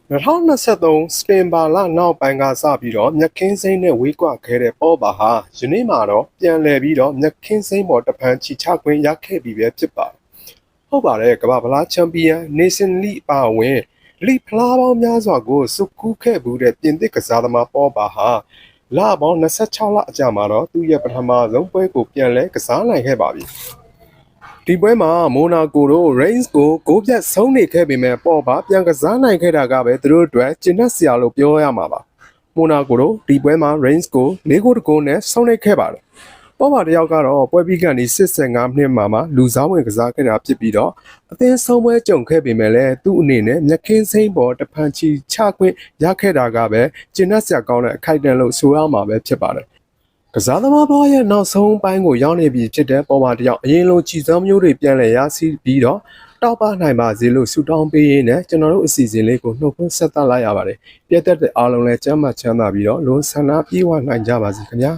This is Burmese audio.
2023စပင်ဘာလနောက်ပိုင်းကစပြီးတော့မြက်ခင်းစိမ့်နဲ့ဝေးကွာခဲ့တဲ့ပေါ်ပါဟာယနေ့မှာတော့ပြန်လည်ပြီးတော့မြက်ခင်းစိမ့်ပေါ်တပန်းချီချခွင့်ရခဲ့ပြီပဲဖြစ်ပါတယ်။ဟုတ်ပါတယ်ကမ္ဘာဖလားချန်ပီယံနေရှင်လိအပါအဝင်လိဖလားပေါင်းများစွာကိုစုကူးခဲ့မှုတဲ့ပြင်သစ်ကစားသမားပေါ်ပါဟာလပေါင်း26လအကြာမှာတော့သူ့ရဲ့ပထမဆုံးပွဲကိုပြန်လဲကစားနိုင်ခဲ့ပါပြီ။ဒီပွဲမှာမိုနာကိုတို့ Reims ကိုဂိုးပြတ်ဆုံးနေခဲ့ပေမဲ့ပေါ်ပါပြန်ကစားနိုင်ခဲ့တာကပဲသူတို့အတွက်ကျဉ်းတ်စရာလို့ပြောရမှာပါမိုနာကိုတို့ဒီပွဲမှာ Reims ကို၄ဂိုးတဂိုးနဲ့ဆုံးနေခဲ့ပါတယ်ပေါ်ပါတယောက်ကတော့ပွဲပြီးကနေ85မိနစ်မှာလူစားဝင်ကစားခဲ့တာဖြစ်ပြီးတော့အသင်းဆုံးပွဲကြုံခဲ့ပေမဲ့လည်းသူ့အနေနဲ့မြက်ခင်းစိမ့်ပေါ်တဖန်ချီချခွင့်ရခဲ့တာကပဲကျဉ်းတ်စရာကောင်းတဲ့အခိုက်အတန့်လို့ဆိုရမှာပဲဖြစ်ပါတယ်ကစားသမားဘောရဲ့နောက်ဆုံးပိုင်းကိုရောက်နေပြီဖြစ်တဲ့ပေါ်မှာတယောက်အရင်လိုကြည်စမ်းမျိုးတွေပြန်လည်ရရှိပြီးတော့တောက်ပနိုင်ပါစေလို့ဆုတောင်းပေးရင်းနဲ့ကျွန်တော်တို့အစီအစဉ်လေးကိုနှုတ်ခွန်းဆက်သလိုက်ရပါတယ်ပြည့်သက်တဲ့အားလုံးလည်းကျမ်းမှချမ်းသာပြီးတော့လုံးဆန္ဒပြေဝနိုင်ကြပါစေခင်ဗျာ